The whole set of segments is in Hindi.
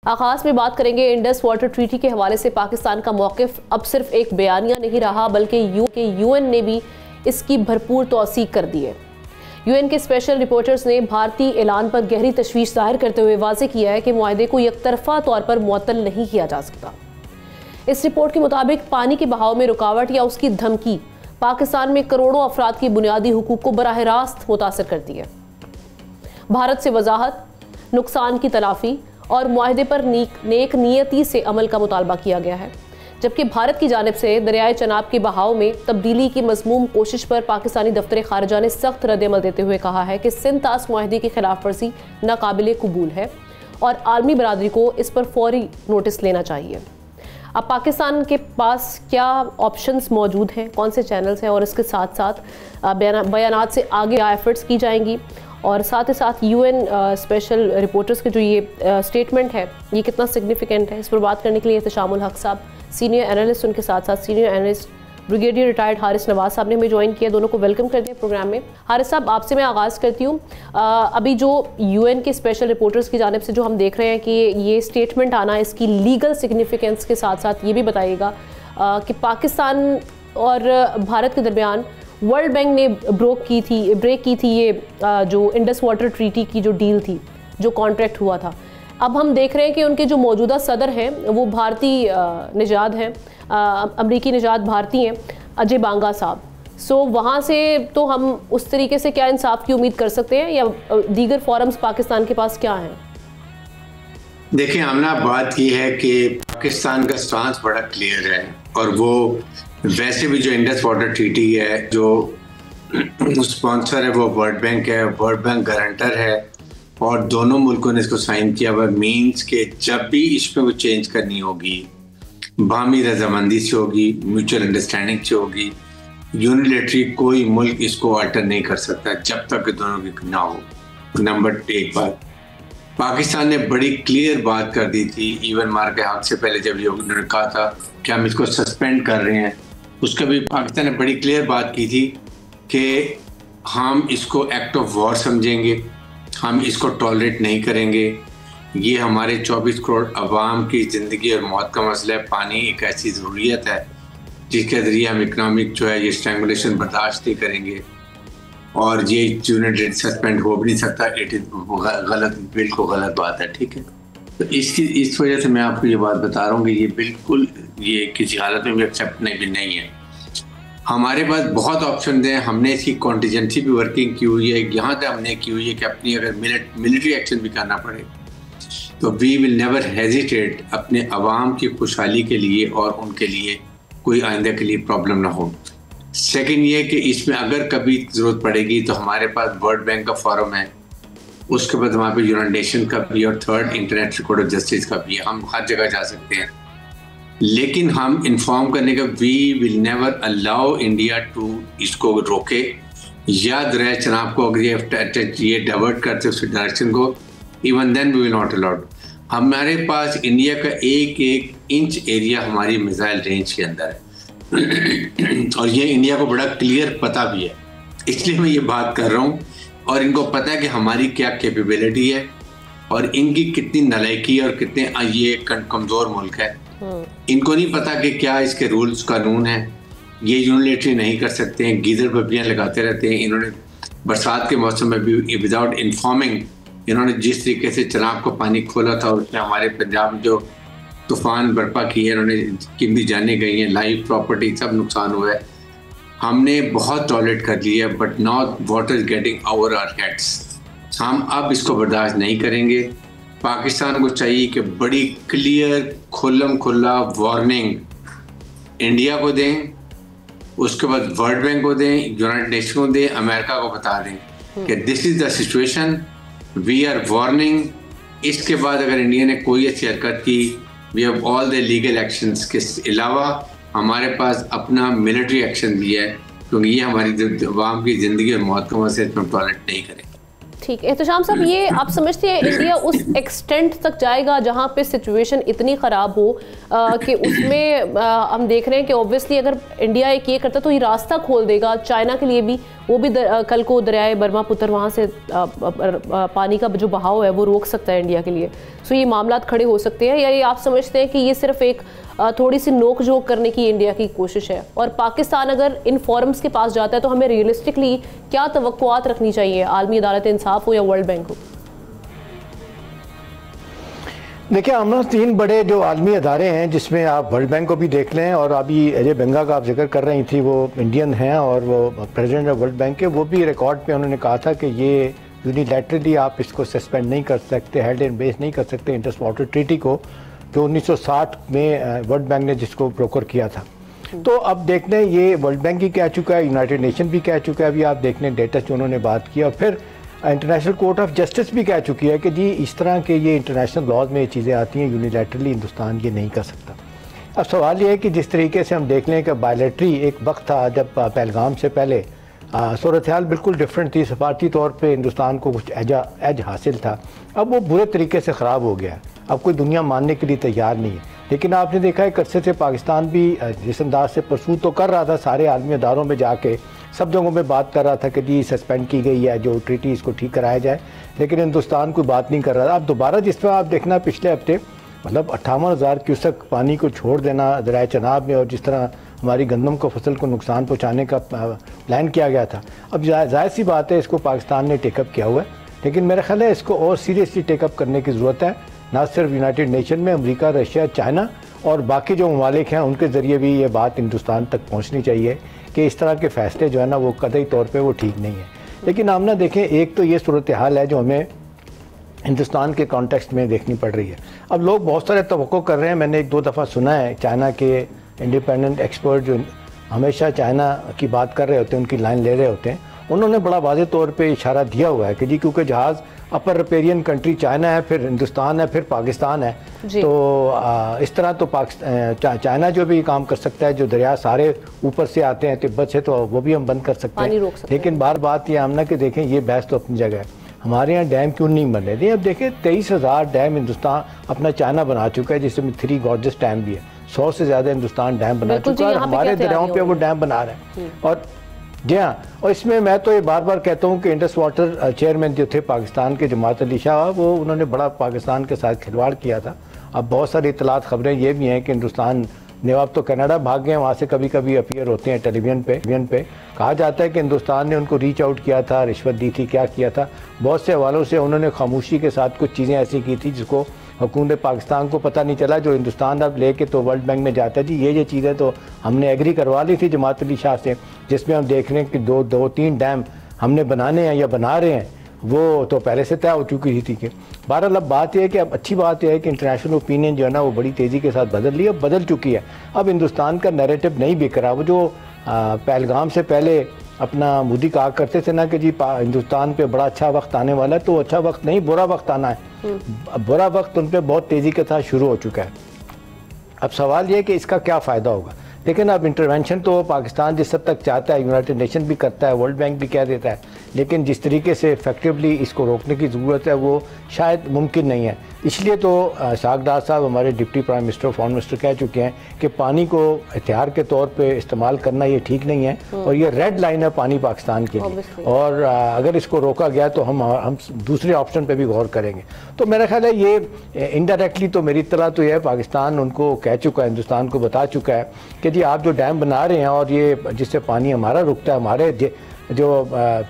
आगाज में बात करेंगे इंडस वाटर ट्रीटी के हवाले से। पाकिस्तान का मौक़िफ़ अब सिर्फ एक बयानिया नहीं रहा बल्कि यूएन ने भी इसकी भरपूर तौसीक कर दी है। यूएन के स्पेशल रिपोर्टर्स ने भारतीय ऐलान पर गहरी तशवीश जाहिर करते हुए वाज़ेह किया है कि मुआहदे को यकतरफा तौर पर मुअत्तल नहीं किया जा सकता। इस रिपोर्ट के मुताबिक पानी के बहाव में रुकावट या उसकी धमकी पाकिस्तान में करोड़ों अफराद की बुनियादी हुकूक को बराह रास्त मुतासर करती है। भारत से वजाहत, नुकसान की तलाफी और मुआहदे पर नेक नियती से अमल का मुतालबा किया गया है, जबकि भारत की जानिब से दरियाए चनाब के बहाव में तब्दीली की मज़मूम कोशिश पर पाकिस्तानी दफ्तर खारजा ने सख्त रद्द-ए-अमल देते हुए कहा है कि सिंध तास मुआहदे की खिलाफ वर्जी नाकाबिले कबूल है और आलमी बरादरी को इस पर फौरी नोटिस लेना चाहिए। अब पाकिस्तान के पास क्या ऑप्शंस मौजूद हैं, कौन से चैनल्स हैं और इसके साथ साथ बयानात से आगे क्या एफर्ट्स की जाएंगी और साथ ही साथ यूएन स्पेशल रिपोर्टर्स के जो ये स्टेटमेंट है ये कितना सिग्निफिकेंट है, इस पर बात करने के लिए एहतशामुल हक साहब सीनियर एनालिस्ट, उनके साथ साथ senior analyst brigadier retired Haris Nawaz साहब ने हमें ज्वाइन किया। दोनों को वेलकम करते हैं प्रोग्राम में। हारिस साहब, आपसे मैं आगाज़ करती हूँ। अभी जो यूएन के स्पेशल रिपोर्टर्स की जानिब से जो हम देख रहे हैं कि ये स्टेटमेंट आना, इसकी लीगल सिग्निफिकेंस के साथ साथ ये भी बताइएगा कि पाकिस्तान और भारत के दरमियान वर्ल्ड बैंक ने ब्रेक की थी ये जो इंडस वाटर ट्रीटी की जो डील थी, जो कॉन्ट्रैक्ट हुआ था। अब हम देख रहे हैं कि उनके जो मौजूदा सदर हैं वो भारतीय निजात हैं, अमरीकी निजात भारतीय हैं, अजय बांगा साहब। सो वहाँ से तो हम उस तरीके से क्या इंसाफ की उम्मीद कर सकते हैं या दीगर फोरम्स पाकिस्तान के पास क्या हैं? देखिए आमना, बात ये है कि पाकिस्तान का स्टांस बड़ा क्लियर है और वो वैसे भी जो इंडस वाटर ट्रीटी है जो स्पॉन्सर है वो वर्ल्ड बैंक है, वर्ल्ड बैंक गारंटर है और दोनों मुल्कों ने इसको साइन किया हुआ। मीन्स के जब भी इसमें वो चेंज करनी होगी बाहमी रजामंदी से होगी, म्यूचुअल अंडरस्टैंडिंग से होगी। यूनिलेटरी कोई मुल्क इसको अल्टर नहीं कर सकता जब तक कि दोनों की ना हो। नंबर एक बात, पाकिस्तान ने बड़ी क्लियर बात कर दी थी ईवन मार के हक से पहले जब ये उन्होंने कहा था कि हम इसको सस्पेंड कर रहे हैं, उसका भी पाकिस्तान ने बड़ी क्लियर बात की थी कि हम इसको एक्ट ऑफ वॉर समझेंगे, हम इसको टॉलरेट नहीं करेंगे। ये हमारे 24 करोड़ अवाम की ज़िंदगी और मौत का मसला है। पानी एक ऐसी ज़रूरियत है जिसके ज़रिए हम इकनॉमिक जो है ये स्ट्रैंगुलेशन बर्दाश्त नहीं करेंगे और ये यूनिट सस्पेंड हो भी नहीं सकता। इट इज़ गलत, बिल्कुल गलत बात है, ठीक है। तो इस वजह से मैं आपको ये बात बता रहा हूँ कि ये बिल्कुल ये किसी हालत में भी एक्सेप्ट नहीं है। हमारे पास बहुत ऑप्शन हैं, हमने इसकी कॉन्टीजेंसी भी वर्किंग की हुई है, यहाँ तक हमने की हुई है कि अपनी अगर मिलिट्री एक्शन भी करना पड़े तो वी विल नेवर हेजिटेट अपने अवाम की खुशहाली के लिए और उनके लिए कोई आइंदा के लिए प्रॉब्लम ना हो। सेकंड ये कि इसमें अगर कभी ज़रूरत पड़ेगी तो हमारे पास वर्ल्ड बैंक का फॉरम है, उसके बाद वहाँ पे यूनाइटेड नेशन का भी और third international court of justice का भी, हम हर जगह जा सकते हैं। लेकिन हम इन्फॉर्म करने का we will never allow India to इसको रोके या दरिया चनाब को अगर ये डाइवर्ट करते उस डायरेक्शन को, even then we will not allowed. हमारे पास इंडिया का एक इंच एरिया हमारी मिसाइल रेंज के अंदर है और ये इंडिया को बड़ा क्लियर पता भी है, इसलिए मैं ये बात कर रहा हूँ। और इनको पता है कि हमारी क्या कैपेबिलिटी है और इनकी कितनी नालायकी और कितने ये कमज़ोर मुल्क है। इनको नहीं पता कि क्या इसके रूल्स कानून हैं, ये यूनिलेटरी नहीं कर सकते हैं, गीजर बब्बियाँ लगाते रहते हैं। इन्होंने बरसात के मौसम में भी विदाउट इन्फॉर्मिंग इन्होंने जिस तरीके से चनाब को पानी खोला था उसमें हमारे पंजाब में जो तूफ़ान बर्पा की है, इन्होंने कीमती जानें गई हैं, लाइफ प्रॉपर्टी सब नुकसान हुआ है। हमने बहुत टॉलरेट कर लिया है but now water is getting over our heads. हम अब इसको बर्दाश्त नहीं करेंगे। पाकिस्तान को चाहिए कि बड़ी क्लियर खुल्लम खुल्ला वार्निंग इंडिया को दें, उसके बाद वर्ल्ड बैंक को दें, यूनाइटेड नेशन को दें, अमेरिका को बता दें कि this is the situation, we are warning. इसके बाद अगर इंडिया ने कोई ऐसी हरकत की, we have all the legal actions के अलावा हमारे पास अपना मिलिट्री एक्शन भी है, क्योंकि ये हमारी अवाम की ज़िंदगी और मौत का मसला है, टॉलरेट नहीं करेंगे। ठीक है एहतशाम साहब, ये आप समझते हैं इंडिया उस एक्सटेंट तक जाएगा जहाँ पे सिचुएशन इतनी ख़राब हो कि उसमें हम देख रहे हैं कि ऑब्वियसली अगर इंडिया एक ये करता तो ये रास्ता खोल देगा चाइना के लिए भी वो भी कल को दरियाए ब्रह्मपुत्र वहाँ से पानी का जो बहाव है वो रोक सकता है इंडिया के लिए। सो ये मामला खड़े हो सकते हैं, या ये आप समझते हैं कि ये सिर्फ एक थोड़ी सी नोक झोंक करने की इंडिया की कोशिश है? और पाकिस्तान अगर इन फोरम्स के पास जाता है तो हमें रियलिस्टिकली क्या तवक्कुआत रखनी चाहिए, आलमी अदालत इंसाफ हो या वर्ल्ड बैंक हो? देखिए, हम 3 बड़े जो आलमी अदारे हैं, जिसमें आप वर्ल्ड बैंक को भी देख लें, और अभी अजय बेंगा का आप जिक्र कर रही थी, वो इंडियन हैं और वो प्रेसिडेंट ऑफ वर्ल्ड बैंक के, वो भी रिकॉर्ड पे उन्होंने कहा था कि ये यूनिलैटरली आप इसको सस्पेंड नहीं कर सकते, हेल्ड एंड बेस नहीं कर सकते इंडस वाटर ट्रीटी को, जो 1960 में वर्ल्ड बैंक ने जिसको ब्रोकर किया था। तो अब देख लें, ये वर्ल्ड बैंक ही कह चुका है, यूनाइटेड नेशन भी कह चुका है, अभी आप देख लें डेटा जो उन्होंने बात किया, और फिर इंटरनेशनल कोर्ट ऑफ जस्टिस भी कह चुकी है कि जी इस तरह के ये इंटरनेशनल लॉज में ये चीज़ें आती हैं, यूनिलैटरली हिंदुस्तान ये नहीं कर सकता। अब सवाल ये है कि जिस तरीके से हम देख लें कि बायलैटरी एक वक्त था जब पहलगाम से पहले सूरत हाल बिल्कुल डिफरेंट थी, सफारती तौर पे हिंदुस्तान को कुछ एज हासिल था, अब वो बुरे तरीके से ख़राब हो गया, अब कोई दुनिया मानने के लिए तैयार नहीं है। लेकिन आपने देखा है अरसे से पाकिस्तान भी जिस अंदाज से परसू तो कर रहा था, सारे आलमी अदारों में जाके सब जगहों में बात कर रहा था कि जी सस्पेंड की गई है जो ट्रीटी, इसको ठीक कराया जाए, लेकिन हिंदुस्तान कोई बात नहीं कर रहा था। अब दोबारा जिस पर आप देखना, पिछले हफ्ते मतलब 58,000 क्यूसेक पानी को छोड़ देना दरियाए चनाब में, और जिस तरह हमारी गंदम को फसल को नुकसान पहुँचाने का प्लान किया गया था, अब जाहिर सी बात है इसको पाकिस्तान ने टेकअप किया हुआ है, लेकिन मेरा ख्याल है इसको और सीरियसली टेकअप करने की ज़रूरत है, ना सिर्फ यूनाइटेड नेशन में, अमेरिका, रशिया, चाइना और बाकी जो ममालिक हैं उनके ज़रिए भी ये बात हिंदुस्तान तक पहुंचनी चाहिए कि इस तरह के फ़ैसले जो है ना वो कतई तौर पे वो ठीक नहीं है। लेकिन हम ना देखें, एक तो ये सूरत हाल है जो हमें हिंदुस्तान के कॉन्टेक्स्ट में देखनी पड़ रही है। अब लोग बहुत सारे तवक्को कर रहे हैं, मैंने 1-2 दफ़ा सुना है चाइना के इंडिपेंडेंट एक्सपर्ट जो हमेशा चाइना की बात कर रहे होते हैं, उनकी लाइन ले रहे होते हैं, उन्होंने बड़ा वाज़ेह तौर पे इशारा दिया हुआ है कि जी क्योंकि जहाज़ अपर रिपेरियन कंट्री चाइना है, फिर हिंदुस्तान है, फिर पाकिस्तान है, तो इस तरह तो चाइना जो भी काम कर सकता है, जो दरिया सारे ऊपर से आते हैं तिब्बत से, तो वो भी हम बंद कर सकते हैं। लेकिन बात ये आमना कि देखें ये बहस तो अपनी जगह है, हमारे यहाँ डैम क्यों नहीं बन रहे थे। अब देखें 23,000 डैम हिंदुस्तान अपना चाइना बना चुका है, जिसमें 3 गॉर्जियस डैम भी है, 100 से ज़्यादा हिंदुस्तान डैम बना चुका है, हमारे दरियाओं पर वो डैम बना रहे हैं। और जी हाँ, और इसमें मैं तो ये बार बार कहता हूँ कि इंडस वाटर चेयरमैन जो थे पाकिस्तान के जमात अली शाह, वो उन्होंने बड़ा पाकिस्तान के साथ खिलवाड़ किया था। अब बहुत सारी इतलात खबरें ये भी हैं कि हिंदुस्तान नवाब तो कनाडा भाग गए, वहाँ से कभी कभी अपीयर होते हैं टेलीविजन पे कहा जाता है कि हिंदुस्तान ने उनको रीच आउट किया था, रिश्वत दी थी, क्या किया था। बहुत से हवालों से उन्होंने खामोशी के साथ कुछ चीज़ें ऐसी की थी जिसको हुकूमत पाकिस्तान को पता नहीं चला, जो हिंदुस्तान अब लेके तो वर्ल्ड बैंक में जाता है जी ये चीज़ें तो हमने एग्री करवा ली थी जमात अली शाह से, जिसमें हम देख रहे हैं कि 2-3 डैम हमने बनाने हैं या बना रहे हैं, वो तो पहले से तय हो चुकी थी। कि बहरहाल अब बात यह है कि अब अच्छी बात यह है कि इंटरनेशनल ओपिनियन जो है ना वो बड़ी तेज़ी के साथ बदल चुकी है। अब हिंदुस्तान का नैरेटिव नहीं बिक रहा। वो जो पहलगाम से पहले अपना मोदी कहा करते थे ना कि जी हिंदुस्तान पे बड़ा अच्छा वक्त आने वाला है, तो अच्छा वक्त नहीं, बुरा वक्त आना है। बुरा वक्त उन पर बहुत तेज़ी के साथ शुरू हो चुका है। अब सवाल ये है कि इसका क्या फ़ायदा होगा। लेकिन अब इंटरवेंशन तो पाकिस्तान जिस हद तक चाहता है, यूनाइटेड नेशन भी करता है, वर्ल्ड बैंक भी कह देता है, लेकिन जिस तरीके से इफेक्टिवली इसको रोकने की ज़रूरत है वो शायद मुमकिन नहीं है। इसलिए तो शाहगडार साहब हमारे deputy prime minister foreign minister कह चुके हैं कि पानी को हथियार के तौर पे इस्तेमाल करना ये ठीक नहीं है, और ये रेड लाइन है पानी पाकिस्तान के लिए, और अगर इसको रोका गया तो हम दूसरे ऑप्शन पे भी गौर करेंगे। तो मेरा ख्याल है ये इनडायरेक्टली तो मेरी तरह तो यह पाकिस्तान उनको कह चुका है, हिंदुस्तान को बता चुका है कि जी आप जो डैम बना रहे हैं और ये जिससे पानी हमारा रुकता है, हमारे जो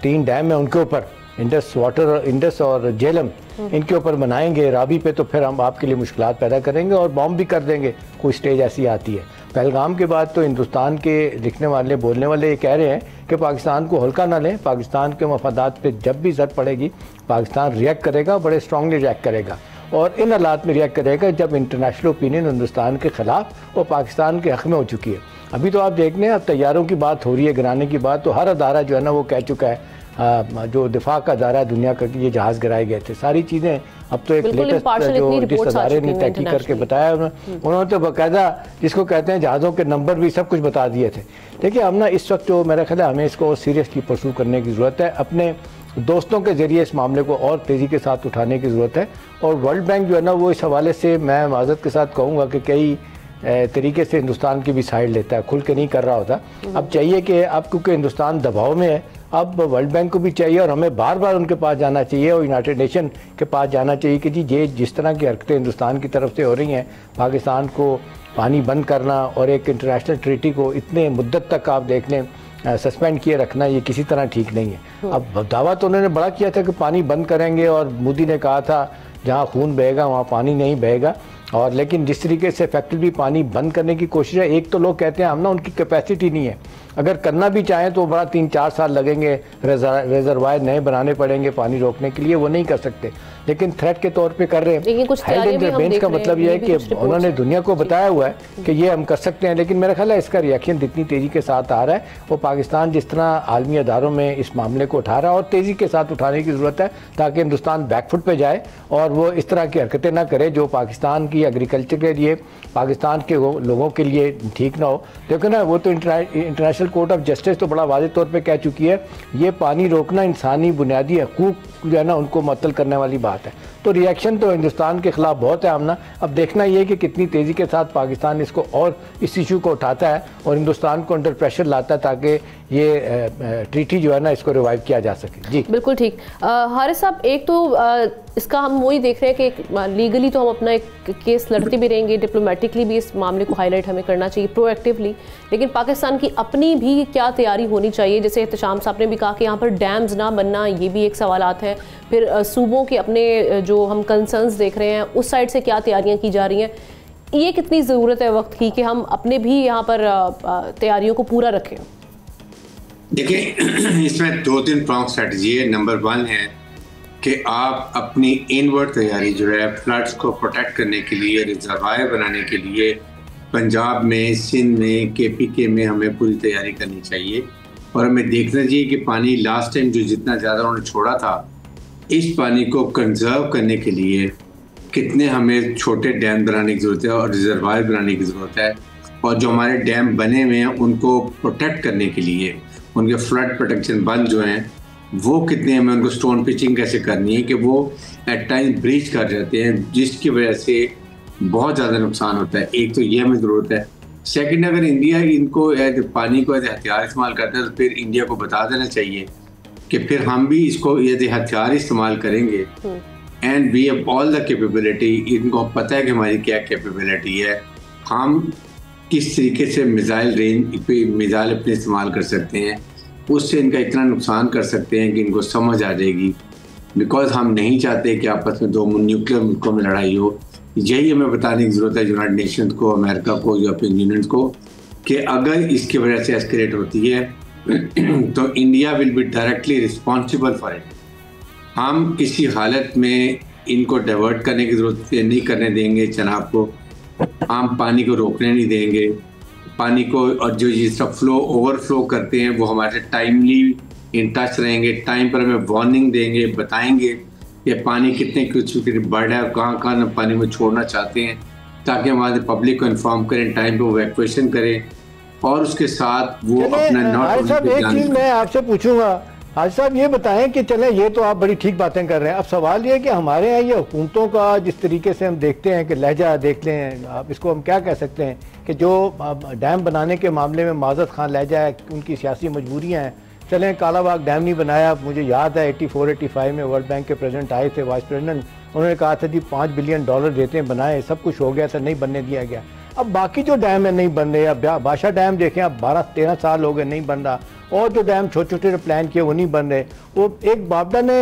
3 डैम है उनके ऊपर इंडस और झेलम इनके ऊपर बनाएंगे रावी पे, तो फिर हम आपके लिए मुश्किलात पैदा करेंगे और बॉम्ब भी कर देंगे। कोई स्टेज ऐसी आती है। पहलगाम के बाद तो हिंदुस्तान के लिखने वाले बोलने वाले ये कह रहे हैं कि पाकिस्तान को हल्का ना लें, पाकिस्तान के मफादात पे जब भी ज़रूरत पड़ेगी पाकिस्तान रिएक्ट करेगा, बड़े स्ट्रांगली रिएक्ट करेगा, और इन हालात में रिएक्ट करेगा जब इंटरनेशनल ओपिनियन हिंदुस्तान के ख़िलाफ़ और पाकिस्तान के हक़ में हो चुकी है। अभी तो आप देख लें, अब तैयारों की बात हो रही है, गिराने की बात, तो हर अदारा जो है ना वो कह चुका है, जो दिफा का अदारा दुनिया का, ये जहाज़ गिराए गए थे, सारी चीज़ें। अब तो एक लेटेस्ट जो जिस अदारे ने तहकीक करके बताया उन्होंने तो बाकायदा जिसको कहते हैं जहाज़ों के नंबर भी सब कुछ बता दिए थे। देखिए हम ना इस वक्त जो मेरा ख्याल है हमें इसको सीरियसली परसू करने की ज़रूरत है, अपने दोस्तों के ज़रिए इस मामले को और तेज़ी के साथ उठाने की ज़रूरत है। और वर्ल्ड बैंक जो है ना वो इस हवाले से मैं माज़रत के साथ कहूँगा कि कई तरीके से हिंदुस्तान की भी साइड लेता है, खुल के नहीं कर रहा होता। अब चाहिए कि अब क्योंकि हिंदुस्तान दबाव में है, अब वर्ल्ड बैंक को भी चाहिए और हमें बार बार उनके पास जाना चाहिए और यूनाइटेड नेशन के पास जाना चाहिए कि जी ये जिस तरह की हरकतें हिंदुस्तान की तरफ से हो रही हैं, पाकिस्तान को पानी बंद करना और एक इंटरनेशनल ट्रीटी को इतने मुद्दत तक आप देख लें सस्पेंड किए रखना, ये किसी तरह ठीक नहीं है। अब दावा तो उन्होंने बड़ा किया था कि पानी बंद करेंगे और मोदी ने कहा था जहाँ खून बहेगा वहाँ पानी नहीं बहेगा, और लेकिन जिस तरीके से इफेक्टिवली पानी बंद करने की कोशिश है, एक तो लोग कहते हैं हम ना उनकी कैपेसिटी नहीं है, अगर करना भी चाहें तो बड़ा 3-4 साल लगेंगे, रिजर्वायर नए बनाने पड़ेंगे पानी रोकने के लिए, वो नहीं कर सकते, लेकिन थ्रेट के तौर पे कर रहे हैं। हेल्ड इंटरवेंस का मतलब ये है कि उन्होंने दुनिया को बताया हुआ है कि ये हम कर सकते हैं, लेकिन मेरा ख्याल है इसका रिएक्शन जितनी तेज़ी के साथ आ रहा है, वो पाकिस्तान जिस तरह आलमी अदारों में इस मामले को उठा रहा है और तेज़ी के साथ उठाने की ज़रूरत है ताकि हिंदुस्तान बैकफुट पे जाए और वो इस तरह की हरकतें ना करे जो पाकिस्तान की एग्रीकल्चर के लिए, पाकिस्तान के लोगों के लिए ठीक ना हो। देखो ना, वो तो इंटरनेशनल कोर्ट ऑफ जस्टिस तो बड़ा वाज़ेह तौर पे कह चुकी है, ये पानी रोकना इंसानी बुनियादी हकूक़ जो है ना उनको मुअत्तल करने वाली बात है। तो रिएक्शन तो हिंदुस्तान के ख़िलाफ़ बहुत है आमना। अब देखना ये कि कितनी तेज़ी के साथ पाकिस्तान इसको और इस इशू को उठाता है और हिंदुस्तान को अंडर प्रेशर लाता है ताकि ये ट्रीटी जो है ना इसको रिवाइव किया जा सके। जी बिल्कुल ठीक। हारिस साहब, एक तो इसका हम वही देख रहे हैं कि लीगली तो हम अपना एक केस लड़ते भी रहेंगे, डिप्लोमेटिकली भी इस मामले को हाईलाइट हमें करना चाहिए प्रोएक्टिवली, लेकिन पाकिस्तान की अपनी भी क्या तैयारी होनी चाहिए। जैसे एहतशाम साहब ने भी कहा कि यहाँ पर डैम्स ना बनना, ये भी एक सवालात है। फिर सूबों के अपने जो हम कंसर्न्स देख रहे हैं उस साइड से क्या तैयारियाँ की जा रही हैं, ये कितनी ज़रूरत है वक्त की कि हम अपने भी यहाँ पर तैयारियों को पूरा रखें। देखिए, इसमें 2-3 प्रॉन्ग स्ट्रेटजी है। नंबर 1 है कि आप अपनी इनवर्ड तैयारी जो है फ्लड्स को प्रोटेक्ट करने के लिए, रिजर्वायर बनाने के लिए पंजाब में, सिंध में, KPK में हमें पूरी तैयारी करनी चाहिए और हमें देखना चाहिए कि पानी लास्ट टाइम जो जितना ज़्यादा उन्होंने छोड़ा था, इस पानी को कंजर्व करने के लिए कितने हमें छोटे डैम बनाने की ज़रूरत है और रिजर्वायर बनाने की ज़रूरत है, और जो हमारे डैम बने हुए हैं उनको प्रोटेक्ट करने के लिए उनके फ्लड प्रोटेक्शन बंद जो हैं वो कितने हमें उनको स्टोन पिचिंग कैसे करनी है कि वो एट टाइम ब्रीच कर जाते हैं, जिसकी वजह से बहुत ज़्यादा नुकसान होता है। एक तो ये हमें ज़रूरत है। सेकंड, अगर इंडिया इनको पानी को एज हथियार इस्तेमाल करता है तो फिर इंडिया को बता देना चाहिए कि फिर हम भी इसको एज हथियार इस्तेमाल करेंगे and we have all the capability. इनको पता है कि हमारी क्या कैपेबिलिटी है, हम किस तरीके से मिसाइल रेंज पे मिसाइल अपने इस्तेमाल कर सकते हैं, उससे इनका इतना नुकसान कर सकते हैं कि इनको समझ आ जाएगी। बिकॉज हम नहीं चाहते कि आपस में 2 न्यूक्लियर मुल्कों में लड़ाई हो। यही हमें बताने की ज़रूरत है यूनाइटेड नेशंस को, अमेरिका को, यूरोपियन यूनियन को, कि अगर इसकी वजह से एस्केलेट होती है तो India will be directly responsible for it. हम किसी हालत में इनको डाइवर्ट करने की ज़रूरत नहीं करने देंगे जनाब को, हम पानी को रोकने नहीं देंगे पानी को, और जो जिस तरह फ्लो ओवरफ्लो करते हैं वो हमारे टाइमली इन टच रहेंगे, टाइम पर हमें वार्निंग देंगे, बताएंगे कि पानी कितने कुछ बढ़ है और कहाँ कहाँ पानी में छोड़ना चाहते हैं, ताकि हमारे पब्लिक को इन्फॉर्म करें, टाइम पर वैक्यूएशन करें और उसके साथ वो अपना एक चीज़ मैं आपसे पूछूंगा हाजी साहब, ये बताएं कि चलें ये तो आप बड़ी ठीक बातें कर रहे हैं, अब सवाल ये है कि हमारे यहाँ ये हुकूमतों का जिस तरीके से हम देखते हैं कि लहजा देख लें, आप इसको हम क्या कह सकते हैं कि जो डैम बनाने के मामले में माज़त खान लहजा है, उनकी सियासी मजबूरियाँ हैं। चलें कालाबाग डैम नहीं बनाया, मुझे याद है 84-85 में वर्ल्ड बैंक के प्रेसिडेंट आए थे, वाइस प्रेसिडेंट, उन्होंने कहा था जी $5 बिलियन देते हैं, बनाए, सब कुछ हो गया था, नहीं बनने दिया गया। अब बाकी जो डैम है नहीं बन रहे, अब बादशाह डैम देखें अब 12-13 साल हो गए नहीं बन रहा, और जो डैम छोटे छोटे प्लान किए वो नहीं बन रहे। वो एक बाबडा ने,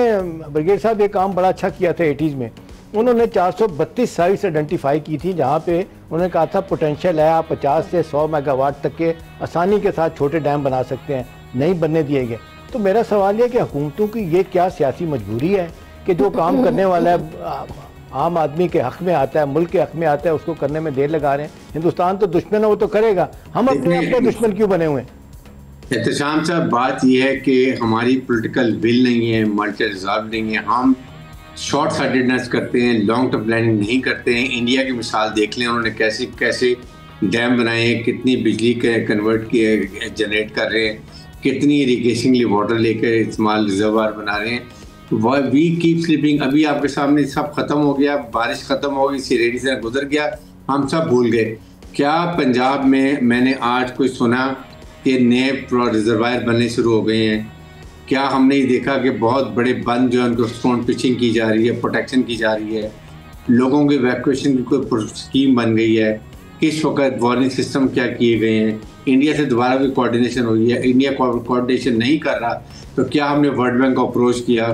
ब्रिगेड साहब ये काम बड़ा अच्छा किया था 80s में, उन्होंने 432 साइट्स आइडेंटिफाई की थी जहाँ पे उन्होंने कहा था पोटेंशियल है, आप 50 से 100 मेगावाट तक के आसानी के साथ छोटे डैम बना सकते हैं, नहीं बनने दिए गए। तो मेरा सवाल ये कि हुकूमतों की ये क्या सियासी मजबूरी है कि जो काम करने वाला है आम आदमी के हक में आता है, मुल्क के हक में आता है, उसको करने में देर लगा रहे हैं। हिंदुस्तान तो दुश्मन है, वो तो करेगा, हम अपने दुश्मन क्यों बने हुए हैं? एहतशाम साहब, बात यह है कि हमारी पॉलिटिकल विल नहीं है, मल्टी रिजॉल्व नहीं है, हम शॉर्ट साइटेडनेस करते हैं, लॉन्ग टर्म प्लानिंग नहीं करते हैं। इंडिया की मिसाल देख लें, उन्होंने कैसे कैसे डैम बनाए हैं, कितनी बिजली कन्वर्ट किए जनरेट कर रहे हैं, कितनी इरीगेशनली वाटर लेकर इस्तेमाल रिजर्वायर बना रहे हैं। We keep sleeping. अभी आपके सामने सब खत्म हो गया, बारिश खत्म हो गई, सिरेडी से गुजर गया, हम सब भूल गए। क्या पंजाब में मैंने आज कोई सुना कि नए रिजर्वायर बनने शुरू हो गए हैं? क्या हमने ये देखा कि बहुत बड़े बंद जो है उनको स्टोन पिचिंग की जा रही है, प्रोटेक्शन की जा रही है, लोगों के इवैक्यूएशन की कोई स्कीम बन गई है, किस वक्त वार्निंग सिस्टम क्या किए गए हैं, इंडिया से दोबारा भी कोऑर्डिनेशन हुई है, इंडिया कोऑर्डिनेशन नहीं कर रहा तो क्या हमने वर्ल्ड बैंक को अप्रोच किया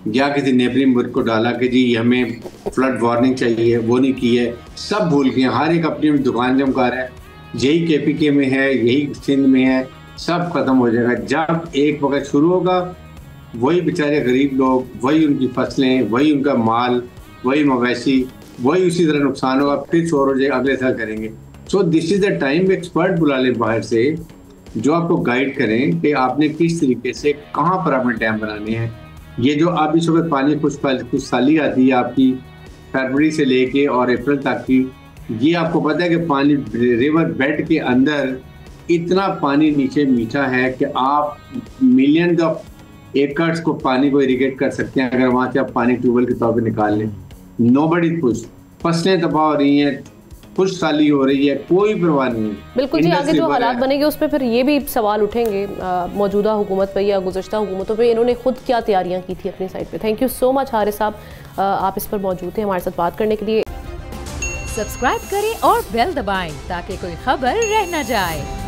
या किसी नेबरिंग मुल्क को डाला कि जी हमें फ्लड वार्निंग चाहिए, वो नहीं की है, सब भूल गए। हर एक अपनी दुकान जमका रहा है, यही KPK में है, यही सिंध में है, सब खत्म हो जाएगा। जब एक वक्त शुरू होगा वही बेचारे गरीब लोग, वही उनकी फसलें, वही उनका माल, वही मवेशी, वही उसी तरह नुकसान होगा, फिर शोर हो जाएगा, अगले साल करेंगे। So this is the time expert बुला ले बाहर से जो आपको गाइड करें कि आपने किस तरीके से कहाँ पर आपने डैम बनाने हैं। ये जो आप इस वक्त पानी कुछ साली आती है आपकी फरवरी से लेके और अप्रैल तक की, ये आपको पता है कि पानी रिवर बेड के अंदर इतना पानी नीचे मीठा है कि आप मिलियंस ऑफ एकर्स को पानी को इरिगेट कर सकते हैं अगर वहां से आप पानी ट्यूबवेल के तौर पे निकाल लें। नोबडी खुश, फसलें तबाह हो रही हैं, खुश साली हो रही है, कोई परवाह नहीं है। बिल्कुल जी, आगे जो हालात बनेंगे उस पर फिर ये भी सवाल उठेंगे मौजूदा हुकूमत पे या गुज़श्ता हुकूमतों पे इन्होंने खुद क्या तैयारियां की थी अपनी साइड पे। Thank you so much Haris साहब, आप इस पर मौजूद थे हमारे साथ बात करने के लिए। सब्सक्राइब करें और बेल दबाएं ताकि कोई खबर रह न जाए।